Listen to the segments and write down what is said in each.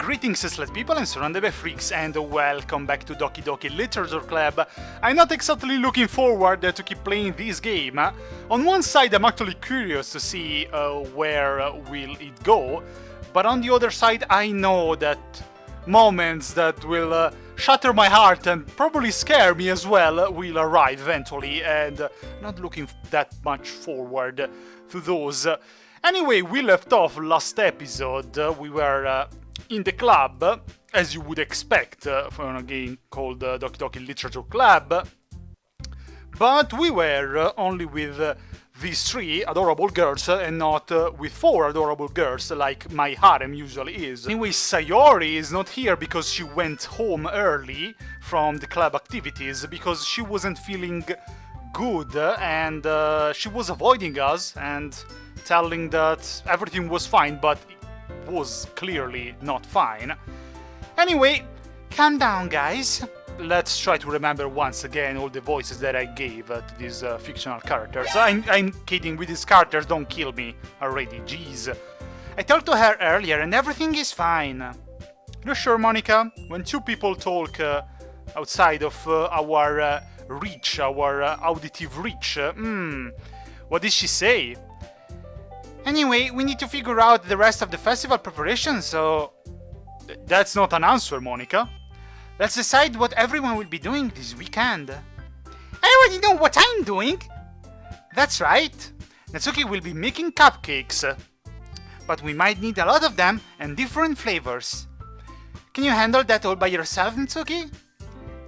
Greetings, Sled people and SurroundEdByFreaks, and welcome back to Doki Doki Literature Club. I'm not exactly looking forward to keep playing this game. On one side, I'm actually curious to see where will it go, but on the other side, I know that moments that will shatter my heart and probably scare me as well will arrive eventually, and not looking that much forward to those. Anyway, we left off last episode. We were in the club, as you would expect from a game called Doki Doki Literature Club, but we were only with these three adorable girls and not with four adorable girls like my harem usually is. Anyway, Sayori is not here because she went home early from the club activities because she wasn't feeling good and she was avoiding us and telling that everything was fine, but was clearly not fine. Anyway, calm down, guys. Let's try to remember once again all the voices that I gave to these fictional characters. I'm kidding with these characters, don't kill me already, jeez. I talked to her earlier and everything is fine. You sure, Monica? When two people talk outside of our reach, our auditive reach, what did she say? Anyway, we need to figure out the rest of the festival preparation, so... That's not an answer, Monica. Let's decide what everyone will be doing this weekend. I already know what I'm doing! That's right. Natsuki will be making cupcakes. But we might need a lot of them and different flavors. Can you handle that all by yourself, Natsuki?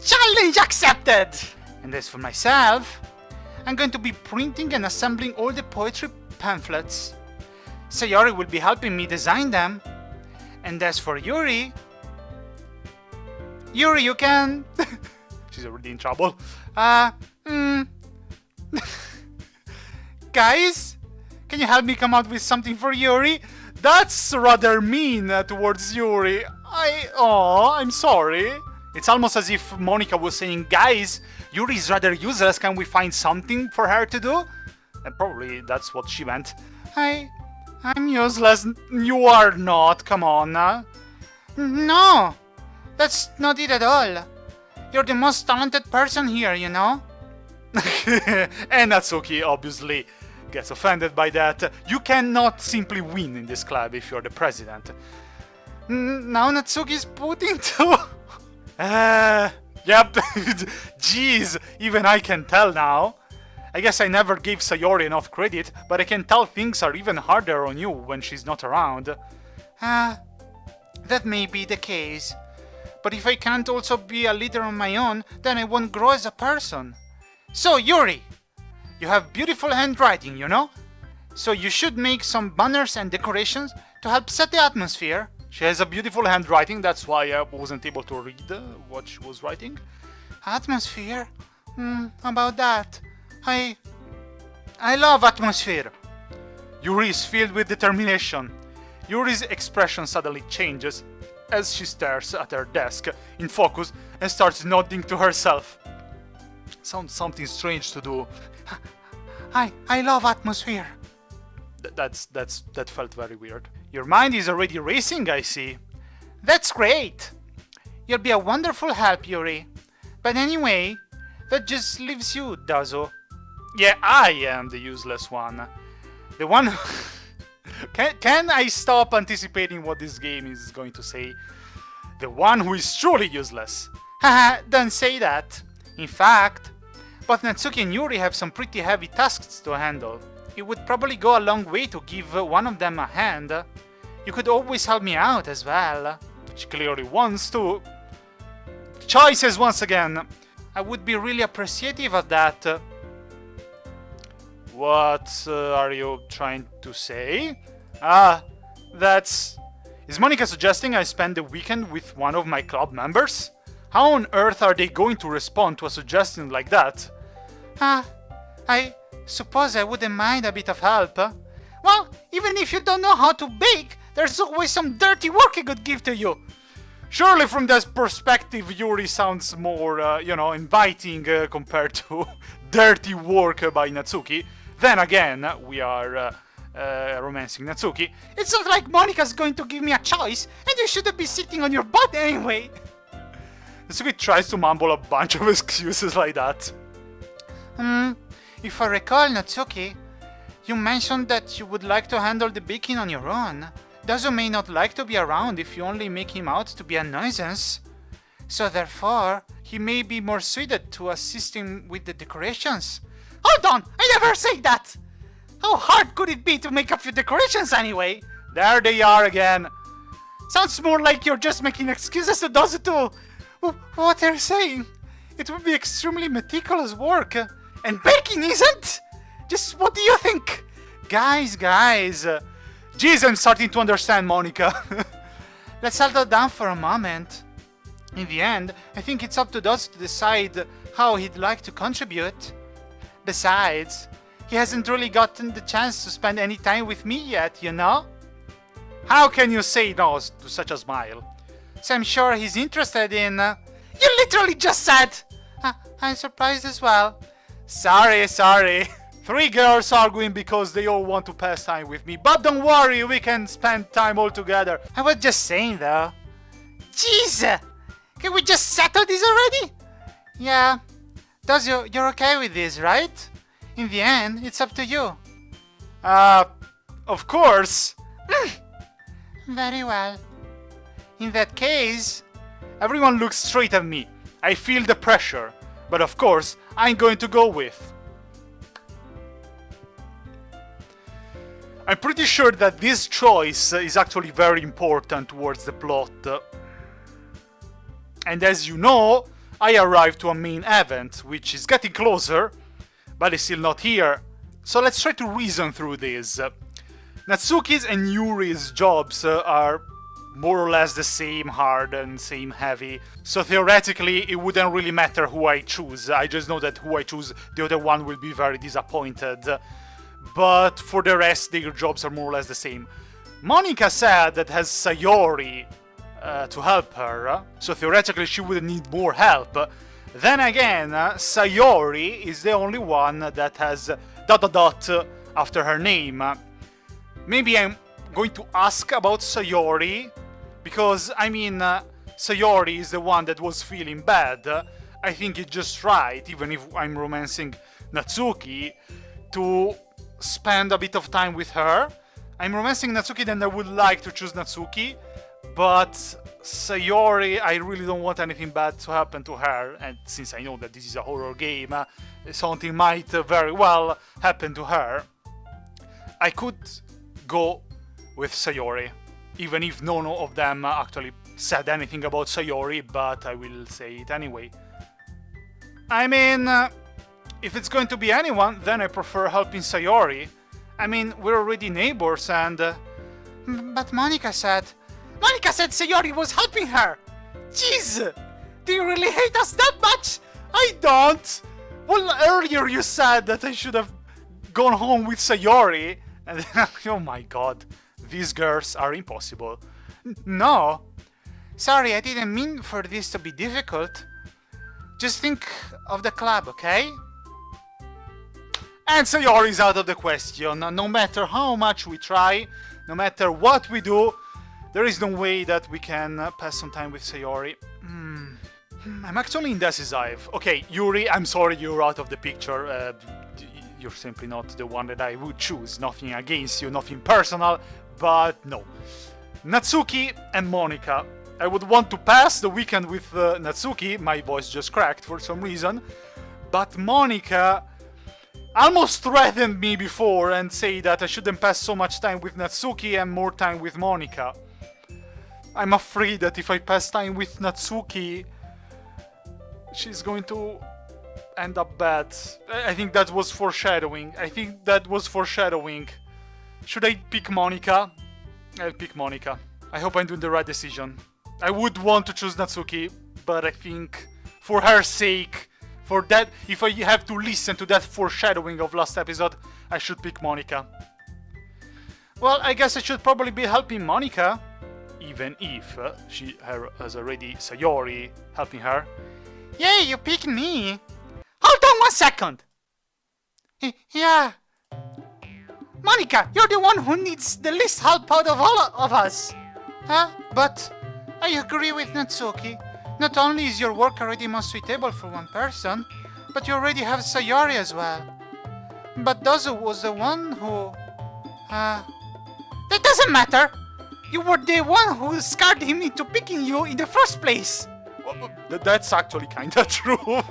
Challenge accepted! And as for myself, I'm going to be printing and assembling all the poetry pamphlets. Sayori will be helping me design them. And as for Yuri, you can... She's already in trouble. Guys, can you help me come up with something for Yuri? That's rather mean towards Yuri. I'm sorry. It's almost as if Monica was saying, guys, Yuri is rather useless, can we find something for her to do? And probably that's what she meant. I'm useless. You are not, come on. No, that's not it at all. You're the most talented person here, you know? And Natsuki obviously gets offended by that. You cannot simply win in this club if you're the president. Now Natsuki's putting to... Yep, jeez, even I can tell now. I guess I never gave Sayori enough credit, but I can tell things are even harder on you when she's not around. That may be the case. But if I can't also be a leader on my own, then I won't grow as a person. So, Yuri! You have beautiful handwriting, you know? So you should make some banners and decorations to help set the atmosphere. She has a beautiful handwriting, that's why I wasn't able to read what she was writing. Atmosphere? About that. I love atmosphere. Yuri is filled with determination. Yuri's expression suddenly changes as she stares at her desk in focus and starts nodding to herself. Sounds something strange to do. I love atmosphere. That felt very weird. Your mind is already racing, I see. That's great. You'll be a wonderful help, Yuri. But anyway, that just leaves you, Dazo. Yeah, I am the useless one. The one... Can I stop anticipating what this game is going to say? The one who is truly useless. Haha, don't say that. In fact, both Natsuki and Yuri have some pretty heavy tasks to handle. It would probably go a long way to give one of them a hand. You could always help me out as well. She clearly wants to. Choices once again. I would be really appreciative of that. What are you trying to say? That's... Is Monica suggesting I spend the weekend with one of my club members? How on earth are they going to respond to a suggestion like that? I suppose I wouldn't mind a bit of help. Well, even if you don't know how to bake, there's always some dirty work I could give to you. Surely from this perspective, Yuri sounds more, inviting compared to dirty work by Natsuki. Then again, we are romancing Natsuki. It's not like Monika's going to give me a choice, and you shouldn't be sitting on your butt anyway. Natsuki tries to mumble a bunch of excuses like that. If I recall, Natsuki, you mentioned that you would like to handle the baking on your own. Dazu may not like to be around if you only make him out to be a nuisance. So therefore, he may be more suited to assisting with the decorations. Hold on! I never said that! How hard could it be to make a few decorations anyway? There they are again. Sounds more like you're just making excuses to Dazu too. What are you saying? It would be extremely meticulous work. And baking isn't? Just what do you think? Guys. Jeez, I'm starting to understand, Monika. Let's settle down for a moment. In the end, I think it's up to Dazu to decide how he'd like to contribute. Besides, he hasn't really gotten the chance to spend any time with me yet, you know? How can you say no to such a smile? So I'm sure he's interested in... You literally just said! I'm surprised as well. Sorry. 3 girls arguing because they all want to pass time with me. But don't worry, we can spend time all together. I was just saying though. Jeez! Can we just settle this already? Yeah. Dazu, you're okay with this, right? In the end, it's up to you. Of course. Very well. In that case... Everyone looks straight at me. I feel the pressure. But of course, I'm going to go with. I'm pretty sure that this choice is actually very important towards the plot. And as you know, I arrived to a main event, which is getting closer, but is still not here. So let's try to reason through this. Natsuki's and Yuri's jobs are more or less the same hard and same heavy, so theoretically it wouldn't really matter who I choose. I just know that who I choose, the other one will be very disappointed. But for the rest, their jobs are more or less the same. Monika said that has Sayori to help her, so theoretically she would need more help. Then again, Sayori is the only one that has ... after her name. Maybe I'm going to ask about Sayori, because, I mean, Sayori is the one that was feeling bad. I think it's just right, even if I'm romancing Natsuki, to spend a bit of time with her. I'm romancing Natsuki, then I would like to choose Natsuki, but Sayori, I really don't want anything bad to happen to her, and since I know that this is a horror game, something might very well happen to her. I could go with Sayori, even if none of them actually said anything about Sayori, but I will say it anyway. I mean, if it's going to be anyone, then I prefer helping Sayori. I mean, we're already neighbors and... But Monika said Sayori was helping her! Jeez! Do you really hate us that much? I don't! Well, earlier you said that I should have gone home with Sayori, and oh my god, these girls are impossible. No. Sorry, I didn't mean for this to be difficult. Just think of the club, okay? And Sayori's out of the question. No matter how much we try, no matter what we do, there is no way that we can pass some time with Sayori. I'm actually indecisive. Okay, Yuri, I'm sorry you're out of the picture. You're simply not the one that I would choose. Nothing against you, nothing personal, but no. Natsuki and Monika. I would want to pass the weekend with Natsuki. My voice just cracked for some reason. But Monika almost threatened me before and say that I shouldn't pass so much time with Natsuki and more time with Monika. I'm afraid that if I pass time with Natsuki, she's going to end up bad. I think that was foreshadowing. Should I pick Monika? I'll pick Monika. I hope I'm doing the right decision. I would want to choose Natsuki, but I think for her sake, for that, if I have to listen to that foreshadowing of last episode, I should pick Monika. Well, I guess I should probably be helping Monika, even if she has already Sayori helping her. Yay, you picked me! Hold on 1 second! Yeah. Monica, you're the one who needs the least help out of all of us. Huh? But I agree with Natsuki. Not only is your work already most suitable for one person, but you already have Sayori as well. But Dazu was the one who... That doesn't matter! You were the one who scared him into picking you in the first place! Well, that's actually kinda true.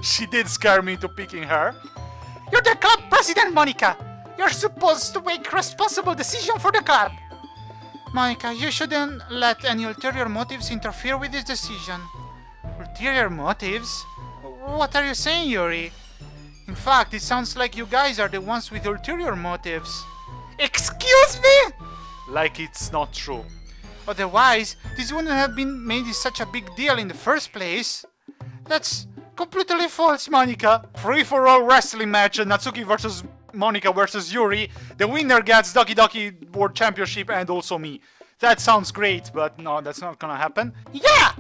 She did scare me into picking her. You're the club president, Monica! You're supposed to make responsible decisions for the club! Monica, you shouldn't let any ulterior motives interfere with this decision. Ulterior motives? What are you saying, Yuri? In fact, it sounds like you guys are the ones with ulterior motives. Excuse me? Like it's not true. Otherwise, this wouldn't have been made such a big deal in the first place. That's completely false, Monica. Free-for-all wrestling match, Natsuki versus Monica versus Yuri. The winner gets Doki Doki World Championship and also me. That sounds great, but no, that's not gonna happen. Yeah!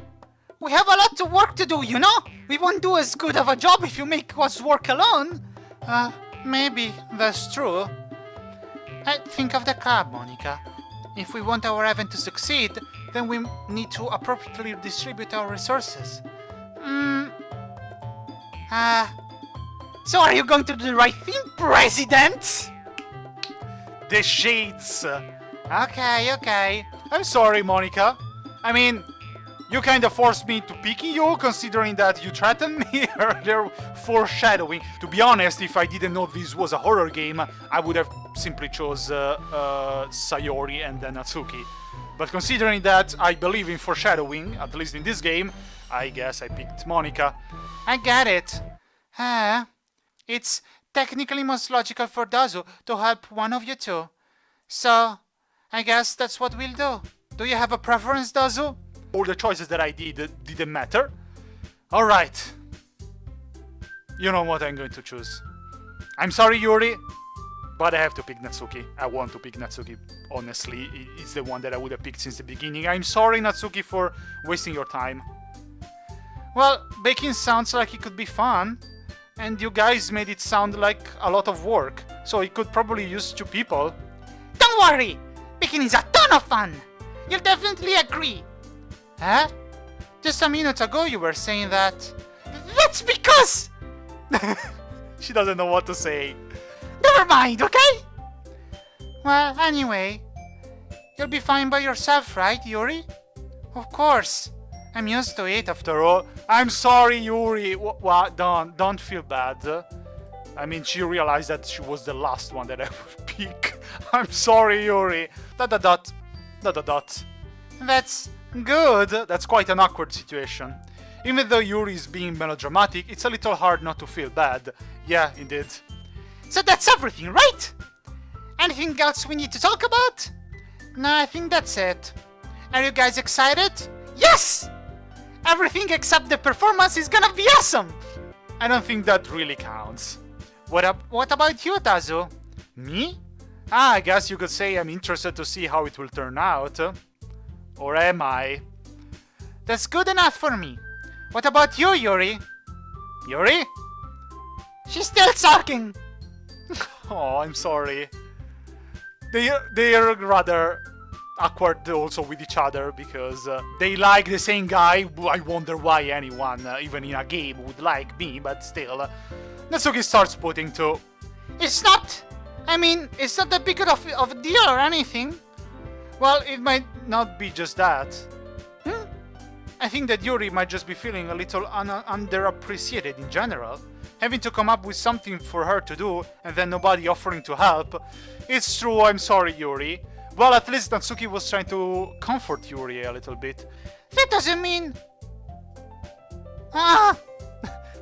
We have a lot of work to do, you know? We won't do as good of a job if you make us work alone. Maybe that's true. Think of the club, Monica. If we want our event to succeed, then we need to appropriately distribute our resources. So are you going to do the right thing, President? The shades. Okay. I'm sorry, Monica. I mean, you kinda forced me to pick you, considering that you threatened me earlier, foreshadowing. To be honest, if I didn't know this was a horror game, I would have simply chose Sayori and then Natsuki. But considering that I believe in foreshadowing, at least in this game, I guess I picked Monica. I get it. It's technically most logical for Dazu to help one of you two. So, I guess that's what we'll do. Do you have a preference, Dazu? All the choices that I didn't matter. Alright. You know what I'm going to choose. I'm sorry, Yuri, but I have to pick Natsuki. I want to pick Natsuki, honestly. It's the one that I would have picked since the beginning. I'm sorry, Natsuki, for wasting your time. Well, baking sounds like it could be fun. And you guys made it sound like a lot of work. So it could probably use 2 people. Don't worry! Baking is a ton of fun! You'll definitely agree. Huh? Just a minute ago you were saying that... That's because... She doesn't know what to say. Never mind, okay? Well, anyway... You'll be fine by yourself, right, Yuri? Of course. I'm used to it after all. I'm sorry, Yuri. What? Don't feel bad. I mean, she realized that she was the last one that I would pick. I'm sorry, Yuri. ... That's... good. That's quite an awkward situation. Even though Yuri is being melodramatic, it's a little hard not to feel bad. Yeah, indeed. So that's everything, right? Anything else we need to talk about? No, I think that's it. Are you guys excited? Yes! Everything except the performance is gonna be awesome! I don't think that really counts. What about you, Dazu? Me? I guess you could say I'm interested to see how it will turn out. Or am I? That's good enough for me. What about you, Yuri? Yuri? She's still sulking. Oh, I'm sorry. They're rather awkward also with each other because they like the same guy. I wonder why anyone, even in a game, would like me, but still. Natsuki starts putting to... It's not that big of a deal or anything. Well, it might not be just that. I think that Yuri might just be feeling a little underappreciated in general. Having to come up with something for her to do, and then nobody offering to help. It's true, I'm sorry, Yuri. Well, at least Natsuki was trying to comfort Yuri a little bit. That doesn't mean...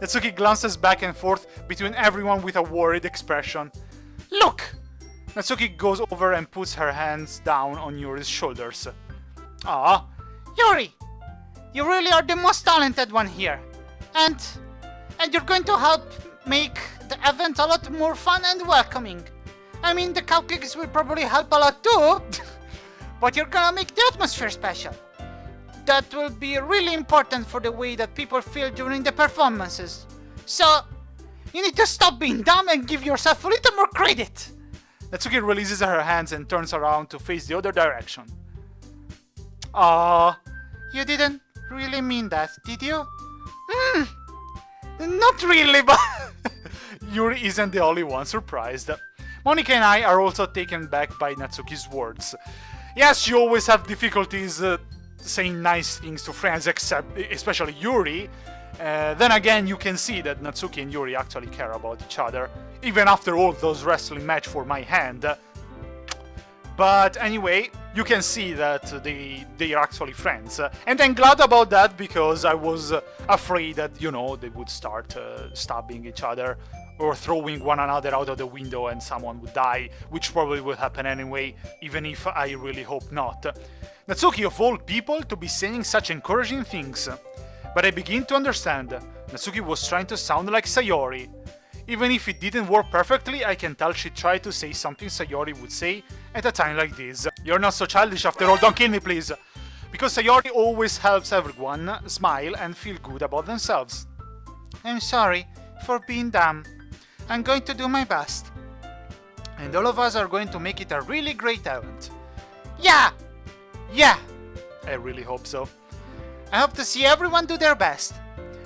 Natsuki glances back and forth between everyone with a worried expression. Look! Natsuki goes over and puts her hands down on Yuri's shoulders. Yuri! You really are the most talented one here. And you're going to help make the event a lot more fun and welcoming. I mean, the cupcakes will probably help a lot too. But you're gonna make the atmosphere special. That will be really important for the way that people feel during the performances. So, you need to stop being dumb and give yourself a little more credit. Natsuki releases her hands and turns around to face the other direction. Ah, You didn't really mean that, did you? Not really, but... Yuri isn't the only one surprised. Monika and I are also taken back by Natsuki's words. Yes, you always have difficulties saying nice things to friends, especially Yuri. Then again, you can see that Natsuki and Yuri actually care about each other, even after all those wrestling match for my hand. But anyway, you can see that they are actually friends. And I'm glad about that because I was afraid that, you know, they would start stabbing each other or throwing one another out of the window and someone would die, which probably would happen anyway, even if I really hope not. Natsuki, of all people, to be saying such encouraging things. But I begin to understand. Natsuki was trying to sound like Sayori. Even if it didn't work perfectly, I can tell she tried to say something Sayori would say at a time like this. You're not so childish after all, don't kill me please! Because Sayori always helps everyone smile and feel good about themselves. I'm sorry for being dumb. I'm going to do my best. And all of us are going to make it a really great event. Yeah! Yeah! I really hope so. I hope to see everyone do their best.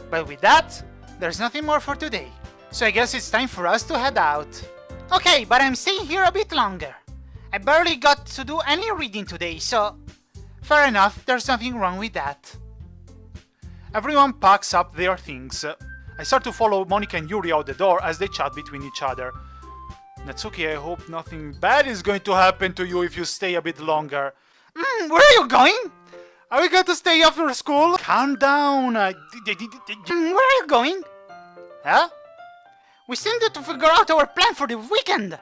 But with that, there's nothing more for today. So I guess it's time for us to head out. Okay, but I'm staying here a bit longer. I barely got to do any reading today, so... Fair enough, there's nothing wrong with that. Everyone packs up their things. I start to follow Monika and Yuri out the door as they chat between each other. Natsuki, I hope nothing bad is going to happen to you if you stay a bit longer. Where are you going? Are we going to stay after school? Calm down. Where are you going? Huh? We still need to figure out our plan for the weekend.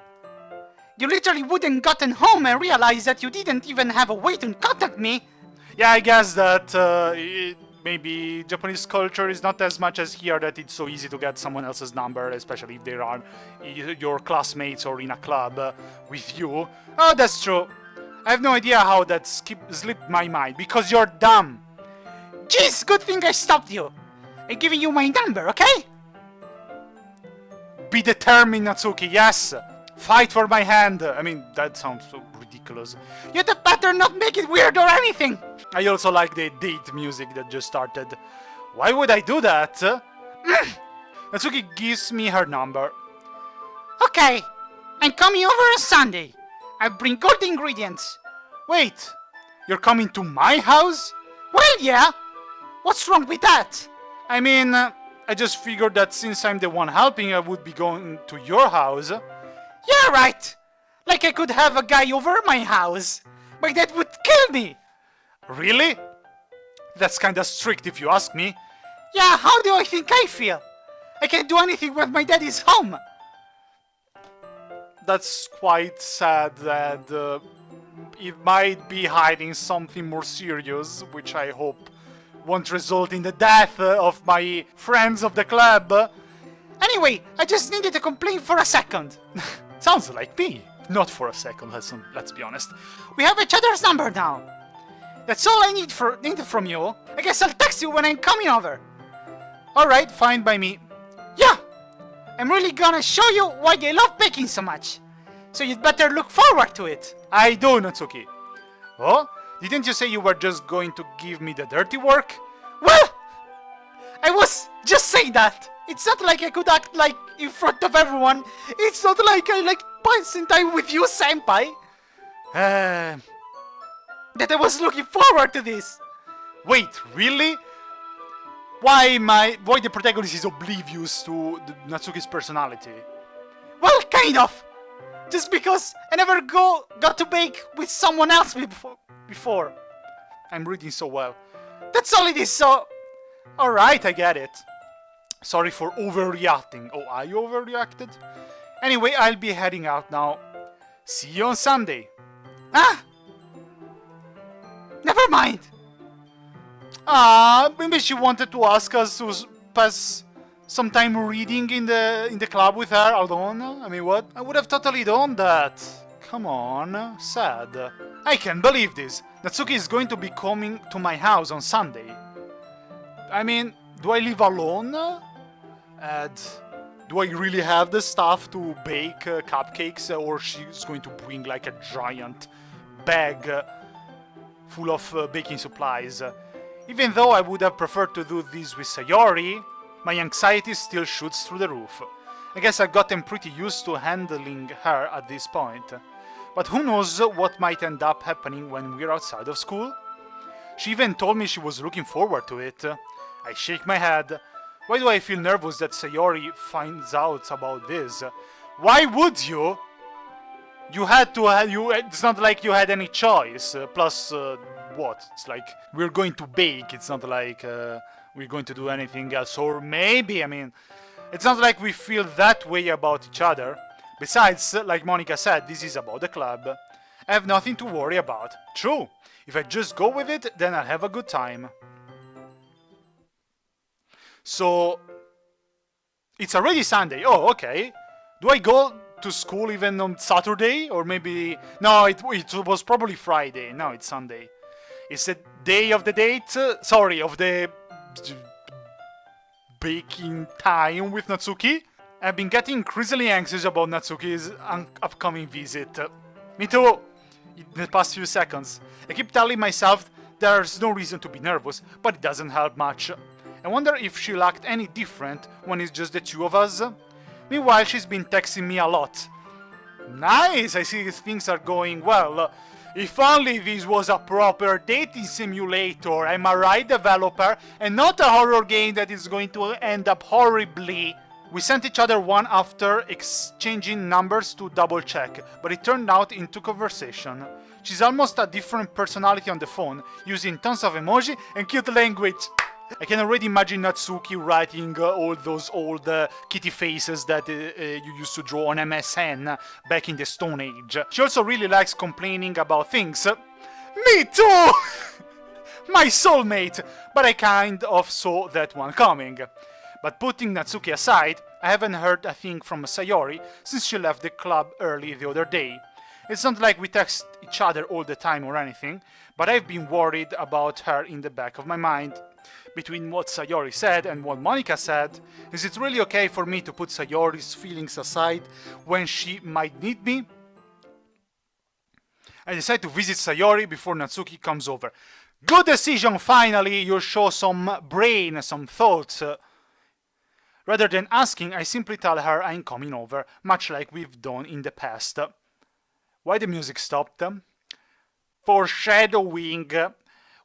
You literally wouldn't gotten home and realized that you didn't even have a way to contact me. Yeah, I guess that maybe Japanese culture is not as much as here that it's so easy to get someone else's number, especially if they are your classmates or in a club with you. Oh, that's true. I have no idea how that slipped my mind, because you're dumb. Jeez, good thing I stopped you. I'm giving you my number, okay? Be determined, Natsuki, yes! Fight for my hand! I mean, that sounds so ridiculous. You'd better not make it weird or anything! I also like the date music that just started. Why would I do that? Natsuki gives me her number. Okay, I'm coming over on Sunday. I bring all the ingredients. Wait, you're coming to my house? Well, yeah. What's wrong with that? I mean, I just figured that since I'm the one helping, I would be going to your house. Yeah, right. Like I could have a guy over my house. My dad would kill me. Really? That's kinda strict if you ask me. Yeah, how do I think I feel? I can't do anything when my dad is home. That's quite sad that it might be hiding something more serious, which I hope won't result in the death of my friends of the club. Anyway, I just needed to complain for a second. Sounds like me. Not for a second, let's be honest. We have each other's number now. That's all I need from you. I guess I'll text you when I'm coming over. Alright, fine by me. Yeah! I'm really gonna show you why I love baking so much. So you'd better look forward to it. I do, Natsuki. Oh? Didn't you say you were just going to give me the dirty work? Well, I was just saying that. It's not like I could act like in front of everyone. It's not like I like passing time with you, senpai. That I was looking forward to this. Wait, really? Why the protagonist is oblivious to Natsuki's personality? Well, kind of. Just because I never got to bake with someone else before. I'm reading so well. That's all it is, so... Alright, I get it. Sorry for overreacting. Oh, I overreacted? Anyway, I'll be heading out now. See you on Sunday. Ah! Never mind. Maybe she wanted to ask us to pass some time reading in the club with her alone. I mean, what? I would have totally done that. Come on, sad. I can't believe this. Natsuki is going to be coming to my house on Sunday. I mean, do I live alone? And Do I really have the stuff to bake cupcakes, or she's going to bring like a giant bag full of baking supplies? Even though I would have preferred to do this with Sayori, my anxiety still shoots through the roof. I guess I've gotten pretty used to handling her at this point. But who knows what might end up happening when we're outside of school? She even told me she was looking forward to it. I shake my head. Why do I feel nervous that Sayori finds out about this? Why would you? You had to. It's not like you had any choice. Plus, what? It's like we're going to bake. It's not like we're going to do anything else. Or maybe, I mean, it's not like we feel that way about each other. Besides, like Monica said, this is about the club. I have nothing to worry about. True. If I just go with it, then I'll have a good time. So, it's already Sunday. Oh, okay. Do I go to school even on Saturday? Or maybe... No, it was probably Friday. No, it's Sunday. It's the day of the date? Sorry, of the... baking time with Natsuki? I've been getting increasingly anxious about Natsuki's upcoming visit. Me too! In the past few seconds. I keep telling myself there's no reason to be nervous, but it doesn't help much. I wonder if she'll act any different when it's just the two of us. Meanwhile, she's been texting me a lot. Nice, I see things are going well. If only this was a proper dating simulator, am I right, developer? And not a horror game that is going to end up horribly. We sent each other one after exchanging numbers to double check, but it turned out into conversation. She's almost a different personality on the phone, using tons of emoji and cute language. I can already imagine Natsuki writing all those old kitty faces that you used to draw on MSN back in the Stone Age. She also really likes complaining about things. Me too! My soulmate! But I kind of saw that one coming. But putting Natsuki aside, I haven't heard a thing from Sayori since she left the club early the other day. It's not like we text each other all the time or anything, but I've been worried about her in the back of my mind. Between what Sayori said and what Monica said, is it really okay for me to put Sayori's feelings aside when she might need me? I decide to visit Sayori before Natsuki comes over. Good decision, finally! You show some brain, some thoughts. Rather than asking, I simply tell her I'm coming over, much like we've done in the past. Why the music stopped? Foreshadowing.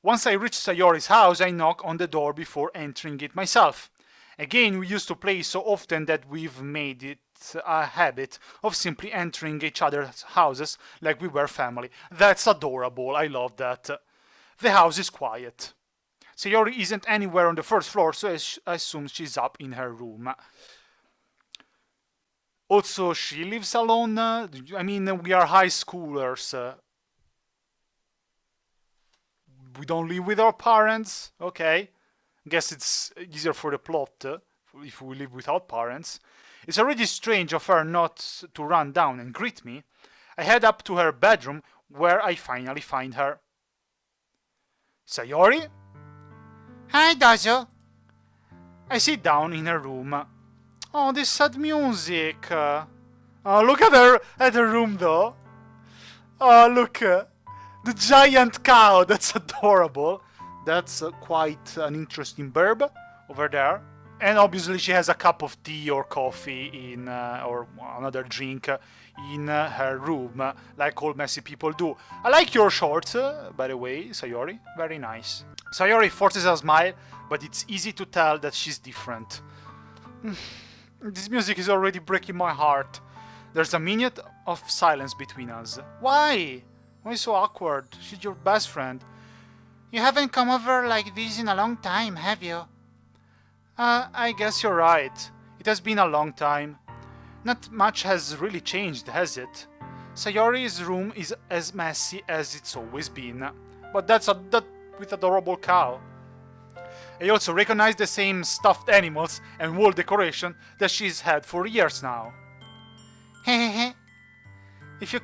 Once I reach Sayori's house, I knock on the door before entering it myself. Again, we used to play so often that we've made it a habit of simply entering each other's houses like we were family. That's adorable, I love that. The house is quiet. Sayori isn't anywhere on the first floor, so I assume she's up in her room. Also, she lives alone? I mean, we are high schoolers. We don't live with our parents? Okay. Guess it's easier for the plot if we live without parents. It's already strange of her not to run down and greet me. I head up to her bedroom, where I finally find her. Sayori? Hi, Dojo. I sit down in her room. Oh, this sad music. Oh, look at her room, though. Oh, look. The giant cow, that's adorable. That's quite an interesting burb over there. And obviously she has a cup of tea or coffee in, or another drink in her room, like all messy people do. I like your shorts, by the way, Sayori. Very nice. Sayori forces a smile, but it's easy to tell that she's different. This music is already breaking my heart. There's a minute of silence between us. Why? Why so awkward? She's your best friend. You haven't come over like this in a long time, have you? I guess you're right. It has been a long time. Not much has really changed, has it? Sayori's room is as messy as it's always been. But that's with adorable cow. I also recognize the same stuffed animals and wall decoration that she's had for years now. Hehehe. If you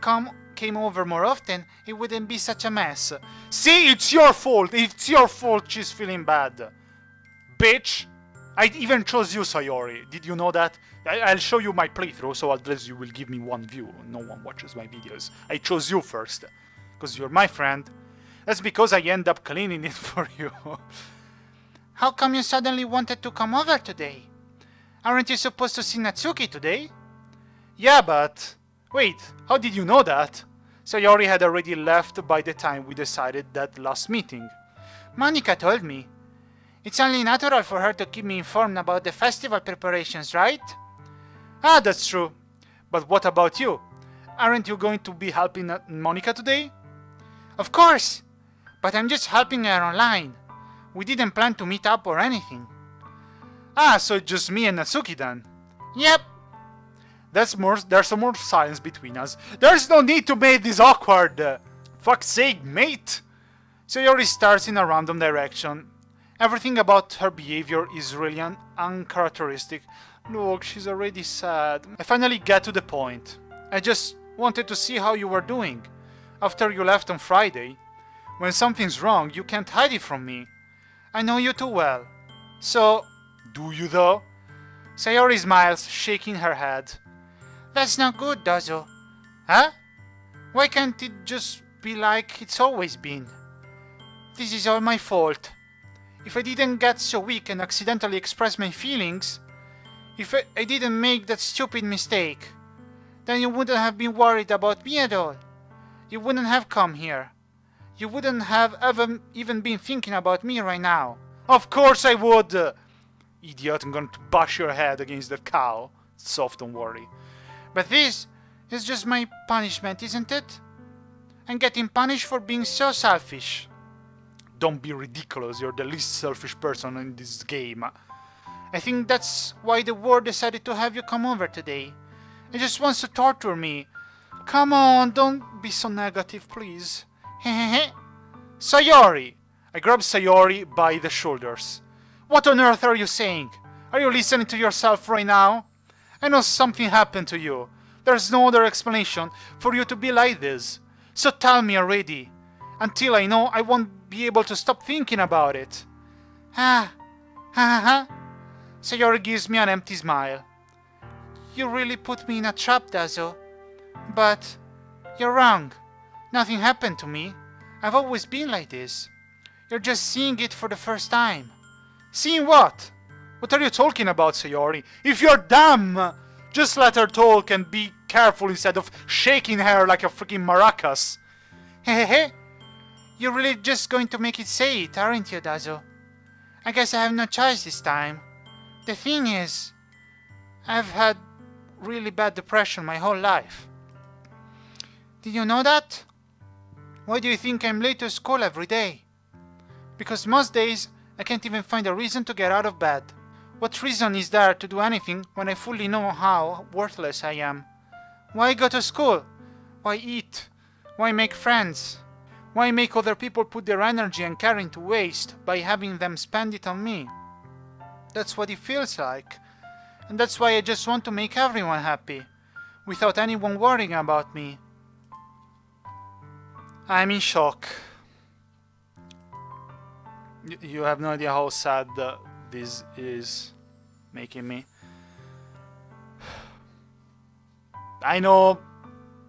came over more often, it wouldn't be such a mess. See, it's your fault! It's your fault she's feeling bad. Bitch! I even chose you, Sayori. Did you know that? I'll show you my playthrough, so at least you will give me one view. No one watches my videos. I chose you first, because you're my friend. That's because I end up cleaning it for you. How come you suddenly wanted to come over today? Aren't you supposed to see Natsuki today? Yeah, but... Wait, how did you know that? Sayori had already left by the time we decided that last meeting. Monica told me. It's only natural for her to keep me informed about the festival preparations, right? Ah, that's true. But what about you? Aren't you going to be helping Monica today? Of course! But I'm just helping her online. We didn't plan to meet up or anything. Ah, so it's just me and Natsuki then? Yep. There's some more silence between us. There's no need to make this awkward. Fuck's sake, mate! Sayori starts in a random direction. Everything about her behavior is really uncharacteristic. Look, she's already sad. I finally get to the point. I just wanted to see how you were doing. After you left on Friday. When something's wrong, you can't hide it from me. I know you too well. So, do you though? Sayori smiles, shaking her head. That's not good, Dazo. Huh? Why can't it just be like it's always been? This is all my fault. If I didn't get so weak and accidentally express my feelings, if I didn't make that stupid mistake, then you wouldn't have been worried about me at all. You wouldn't have come here. You wouldn't have ever even been thinking about me right now. Of course I would! Idiot, I'm going to bash your head against the cow. It's soft, don't worry. But this is just my punishment, isn't it? I'm getting punished for being so selfish. Don't be ridiculous, you're the least selfish person in this game. I think that's why the war decided to have you come over today. It just wants to torture me. Come on, don't be so negative, please. Hehehe. Sayori! I grab Sayori by the shoulders. What on earth are you saying? Are you listening to yourself right now? I know something happened to you. There's no other explanation for you to be like this. So tell me already. Until I know, I won't be able to stop thinking about it. Ha ha ha. Sayori gives me an empty smile. You really put me in a trap, Dazo. But you're wrong. Nothing happened to me. I've always been like this. You're just seeing it for the first time. Seeing what? What are you talking about, Sayori? If you're dumb, just let her talk and be careful instead of shaking her like a freaking maracas. Hehehe. You're really just going to make it say it, aren't you, Dazo? I guess I have no choice this time. The thing is, I've had really bad depression my whole life. Did you know that? Why do you think I'm late to school every day? Because most days I can't even find a reason to get out of bed. What reason is there to do anything when I fully know how worthless I am? Why go to school? Why eat? Why make friends? Why make other people put their energy and care into waste by having them spend it on me? That's what it feels like. And that's why I just want to make everyone happy, without anyone worrying about me. I'm in shock. You have no idea how sad this is making me. I know,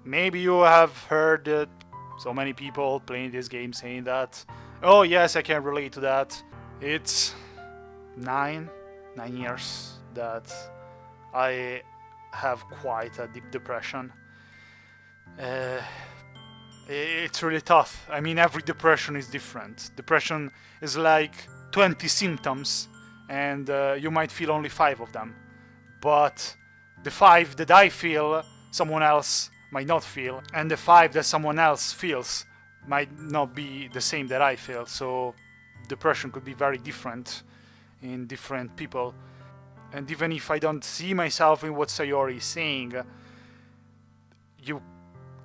maybe you have heard so many people playing this game saying that. Oh yes, I can relate to that. It's 9 years that I have quite a deep depression. It's really tough. I mean, every depression is different. Depression is like 20 symptoms, and you might feel only 5 of them. But the 5 that I feel, someone else might not feel, and the 5 that someone else feels might not be the same that I feel. So depression could be very different in different people. And even if I don't see myself in what Sayori is saying, you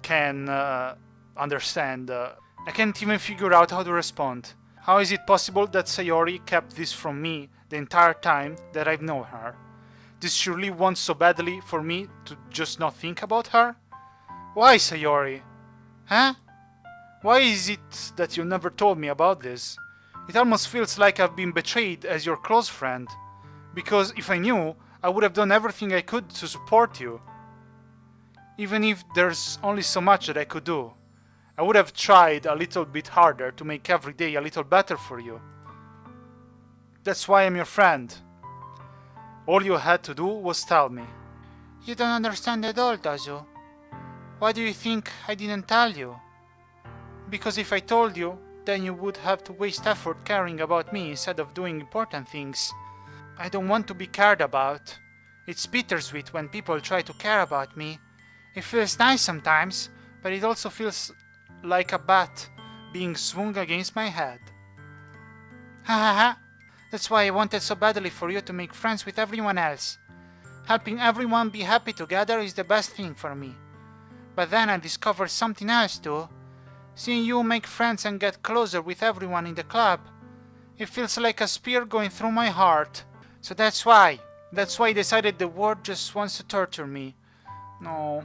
can understand. I can't even figure out how to respond. How is it possible that Sayori kept this from me the entire time that I've known her? Does she really want so badly for me to just not think about her? Why, Sayori? Huh? Why is it that you never told me about this? It almost feels like I've been betrayed as your close friend. Because if I knew, I would have done everything I could to support you. Even if there's only so much that I could do. I would have tried a little bit harder to make every day a little better for you. That's why I'm your friend. All you had to do was tell me. You don't understand at all, does you? Why do you think I didn't tell you? Because if I told you, then you would have to waste effort caring about me instead of doing important things. I don't want to be cared about. It's bittersweet when people try to care about me. It feels nice sometimes, but it also feels like a bat being swung against my head. Ha ha ha! That's why I wanted so badly for you to make friends with everyone else. Helping everyone be happy together is the best thing for me. But then I discovered something else too. Seeing you make friends and get closer with everyone in the club, it feels like a spear going through my heart. So that's why I decided the world just wants to torture me. No.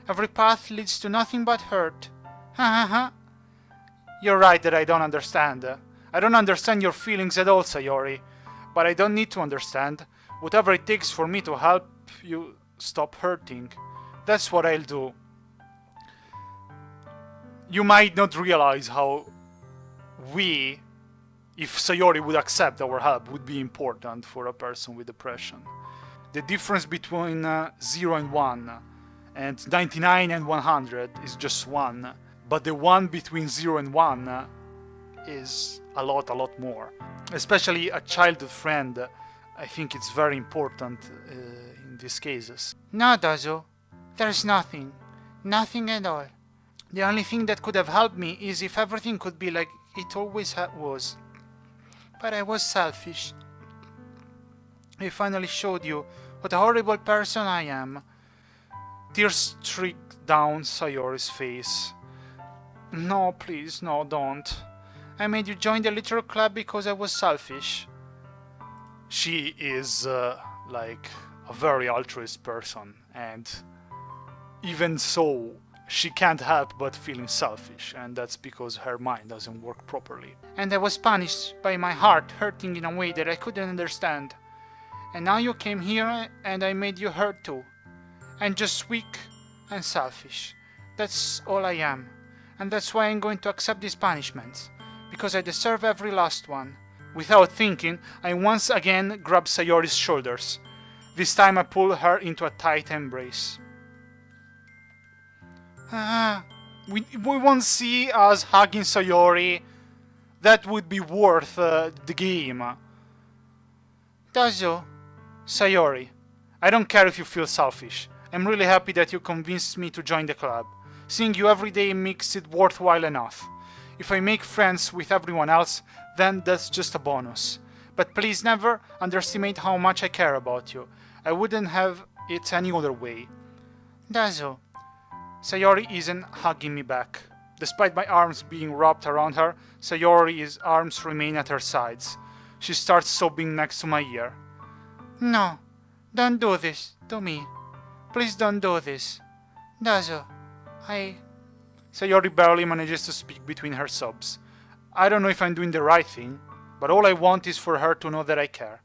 Every path leads to nothing but hurt. Ha ha ha. You're right that I don't understand. I don't understand your feelings at all, Sayori. But I don't need to understand. Whatever it takes for me to help you stop hurting. That's what I'll do. You might not realize how we, if Sayori would accept our help, would be important for a person with depression. The difference between 0 and 1 and 99 and 100 is just 1, but the one between 0 and 1 is a lot more. Especially a childhood friend, I think it's very important in these cases. No, Dozo. There's nothing. Nothing at all. The only thing that could have helped me is if everything could be like it always was. But I was selfish. I finally showed you what a horrible person I am. Tears streaked down Sayori's face. No, please, no, don't. I made you join the literature club because I was selfish. She is like a very altruist person, and even so, she can't help but feeling selfish, and that's because her mind doesn't work properly. And I was punished by my heart hurting in a way that I couldn't understand. And now you came here and I made you hurt too. I'm just weak and selfish. That's all I am. And that's why I'm going to accept these punishments. Because I deserve every last one. Without thinking, I once again grabbed Sayori's shoulders. This time I pulled her into a tight embrace. We won't see us hugging Sayori. That would be worth the game. Dozo. Sayori, I don't care if you feel selfish. I'm really happy that you convinced me to join the club. Seeing you every day makes it worthwhile enough. If I make friends with everyone else, then that's just a bonus. But please never underestimate how much I care about you. I wouldn't have it any other way. Dozo. Sayori isn't hugging me back. Despite my arms being wrapped around her, Sayori's arms remain at her sides. She starts sobbing next to my ear. No, don't do this to me. Please don't do this. Dozo, Sayori barely manages to speak between her sobs. I don't know if I'm doing the right thing, but all I want is for her to know that I care.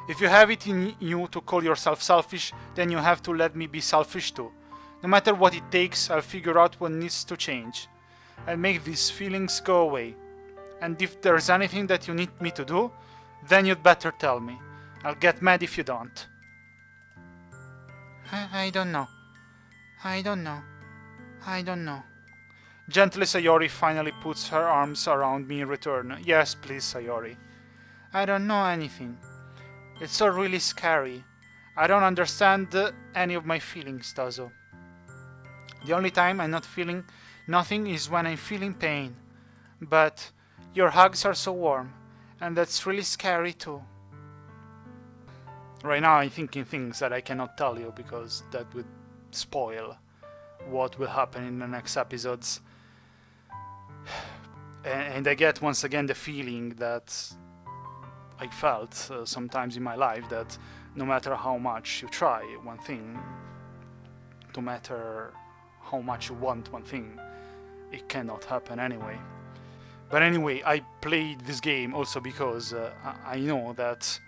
If you have it in you to call yourself selfish, then you have to let me be selfish too. No matter what it takes, I'll figure out what needs to change. I'll make these feelings go away. And if there's anything that you need me to do, then you'd better tell me. I'll get mad if you don't. I don't know. I don't know. I don't know. Gently, Sayori finally puts her arms around me in return. Yes, please, Sayori. I don't know anything. It's all really scary. I don't understand any of my feelings, Dozo. The only time I'm not feeling nothing is when I'm feeling pain. But your hugs are so warm, and that's really scary too. Right now I'm thinking things that I cannot tell you because that would spoil what will happen in the next episodes. And I get once again the feeling that I felt sometimes in my life, that no matter how much you try one thing, no matter how much you want one thing, it cannot happen anyway. But anyway, I played this game also because I know that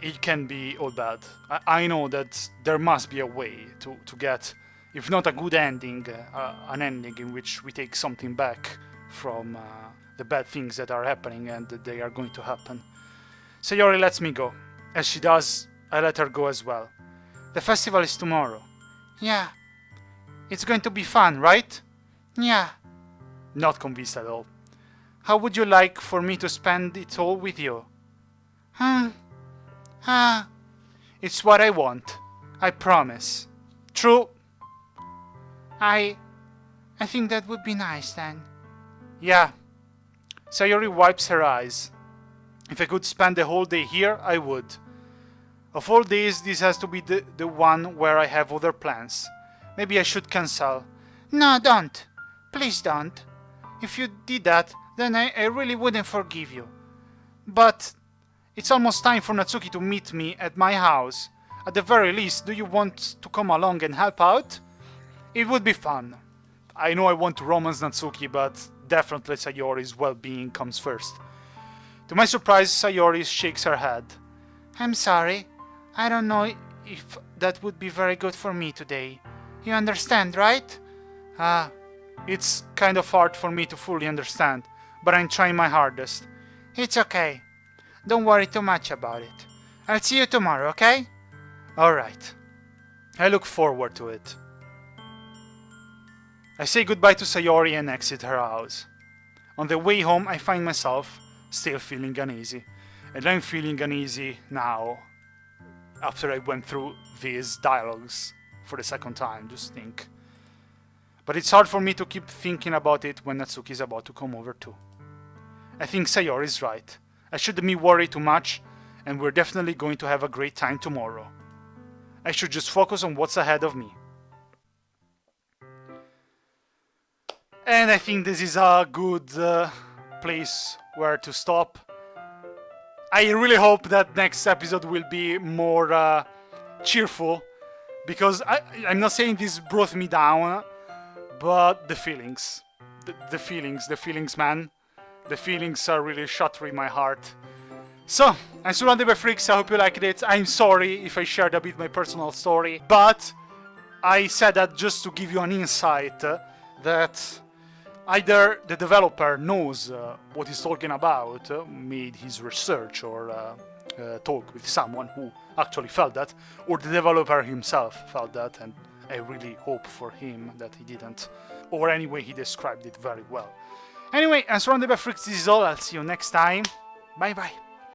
it can be all bad. I know that there must be a way to get, if not a good ending, an ending in which we take something back from the bad things that are happening and that they are going to happen. Sayori lets me go. As she does, I let her go as well. The festival is tomorrow. Yeah. It's going to be fun, right? Yeah. Not convinced at all. How would you like for me to spend it all with you? It's what I want. I promise. True. I think that would be nice then. Yeah. Sayori wipes her eyes. If I could spend the whole day here, I would. Of all days, this has to be the one where I have other plans. Maybe I should cancel. No, don't. Please don't. If you did that, then I really wouldn't forgive you. But it's almost time for Natsuki to meet me at my house. At the very least, do you want to come along and help out? It would be fun. I know I want to romance Natsuki, but definitely Sayori's well-being comes first. To my surprise, Sayori shakes her head. I'm sorry. I don't know if that would be very good for me today. You understand, right? It's kind of hard for me to fully understand, but I'm trying my hardest. It's okay. Don't worry too much about it. I'll see you tomorrow, okay? Alright. I look forward to it. I say goodbye to Sayori and exit her house. On the way home, I find myself still feeling uneasy. And I'm feeling uneasy now, after I went through these dialogues for the second time, just think. But it's hard for me to keep thinking about it when Natsuki is about to come over too. I think Sayori is right. I shouldn't be worried too much, and we're definitely going to have a great time tomorrow. I should just focus on what's ahead of me. And I think this is a good place where to stop. I really hope that next episode will be more cheerful, because I'm not saying this brought me down, but the feelings, the feelings, man. The feelings are really shattering my heart. So, I'm surrounded by freaks, I hope you liked it. I'm sorry if I shared a bit my personal story, but I said that just to give you an insight that either the developer knows what he's talking about, made his research or talk with someone who actually felt that, or the developer himself felt that, and I really hope for him that he didn't. Or anyway, he described it very well. Anyway, I'm surrounded by freaks, this is all, I'll see you next time. Bye bye.